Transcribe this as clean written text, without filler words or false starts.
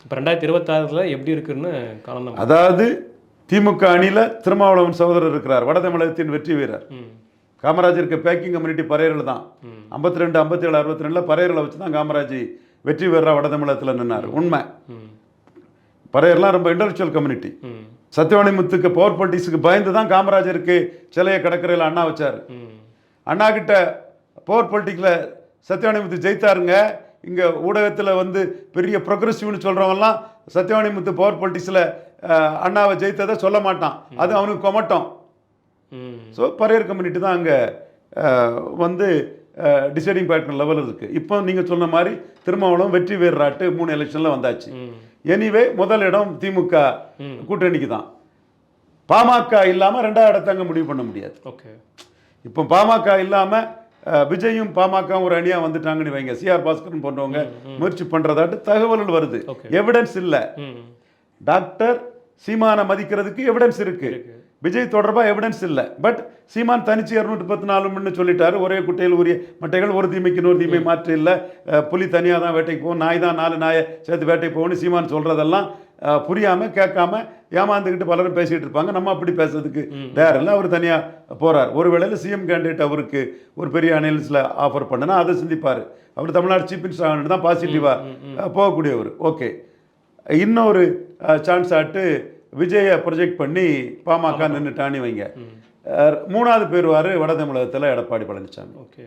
இப்போ 2026 எப்படி இருக்குன்னு காரணம். அதாவது திமுக அணியில் திருமாவளவன் சகோதரர் இருக்கிறார், வட தமிழகத்தின் வெற்றி வீரர். காமராஜருக்கு பேக்கிங் கம்யூனிட்டி பறையர்கள் தான். 52, 57, 62 பறையர்களை வச்சு தான் காமராஜ் வெற்றி வீரராக வட தமிழகத்தில் நின்னார். உண்மை. பறையர்லாம் ரொம்ப இன்டலெக்சுவல் கம்யூனிட்டி. சத்யவாணிமுத்துக்கு பவர் பாலிட்டிக்ஸுக்கு பயந்து தான் காமராஜருக்கு சிலையை கடற்கரையில் அண்ணா வச்சார். அண்ணா கிட்ட பவர் பாலிட்டிக்ஸில் சத்யவாணிமுத்து ஜெயித்தாருங்க. இங்கே ஊடகத்தில் வந்து பெரிய ப்ரொக்ரெசிவ்னு சொல்கிறவங்கலாம் சத்யவாணிமுத்து பவர் பாலிட்டிக்ஸில் அண்ணாவை ஜெயித்ததை சொல்ல மாட்டான். அது அவனுக்கு கொமட்டம். ஸோ பறையர் கம்யூனிட்டி தான் அங்கே வந்து டிசைடிங் ஃபேக்டர் லெவல் இருக்குது. இப்போ நீங்கள் சொன்ன மாதிரி திருமாவளவன் வெற்றி வீரராட்டு 3 எலெக்ஷனில் வந்தாச்சு. எனிவே முதல் இடம் திமுக கூட்டணிக்கு தான். பாமக இல்லாமல் 2வது இடத்தை அங்கே முடிவு பண்ண முடியாது. ஓகே. இப்போ பாமக இல்லாமல் விஜயும் பாமக ஒரு அணியாக வந்துட்டாங்கன்னு வைங்க. சிஆர் பாஸ்கரன் போன்றவங்க முயற்சி பண்ணுறதாட்டு தகவல்கள் வருது. எவிடன்ஸ் இல்லை. டாக்டர் சீமானை மதிக்கிறதுக்கு எவிடன்ஸ் இருக்கு. விஜய் தொடர்பாக எவிடன்ஸ் இல்லை. பட் சீமான் தனிச்சு 214 சொல்லிட்டாரு. ஒரே குட்டையில் உரிய மட்டைகள், ஒரு தீமைக்கு இன்னொரு தீமை மாற்று இல்லை. புலி தனியாக தான் வேட்டைக்கு போகும், நாய் தான் 4 நாயை சேர்த்து வேட்டைக்கு போகணும்னு சீமான் சொல்கிறதெல்லாம் புரியாமல் கேட்காம ஏமாந்துக்கிட்டு பலரும் பேசிகிட்டு இருப்பாங்க. நம்ம அப்படி பேசுறதுக்கு தயார் இல்லை. அவர் தனியாக போகிறார். ஒரு வேளையில் சிஎம் கேண்டிடேட் அவருக்கு ஒரு பெரிய அனலிஸ்டில் ஆஃபர் பண்ணுனா அதை சிந்திப்பார். அவர் தமிழ்நாடு சீஃப் மினிஸ்டர் ஆகணும் தான் பாசிட்டிவாக போகக்கூடியவர். ஓகே. இன்னொரு சான்ஸ் ஆட்டு விஜயை ப்ரொஜெக்ட் பண்ணி பாமக நின்றுட்டானி வைங்க. 3வது பேர் வட தமிழகத்தில் எடப்பாடி பழனிசாமி. ஓகே.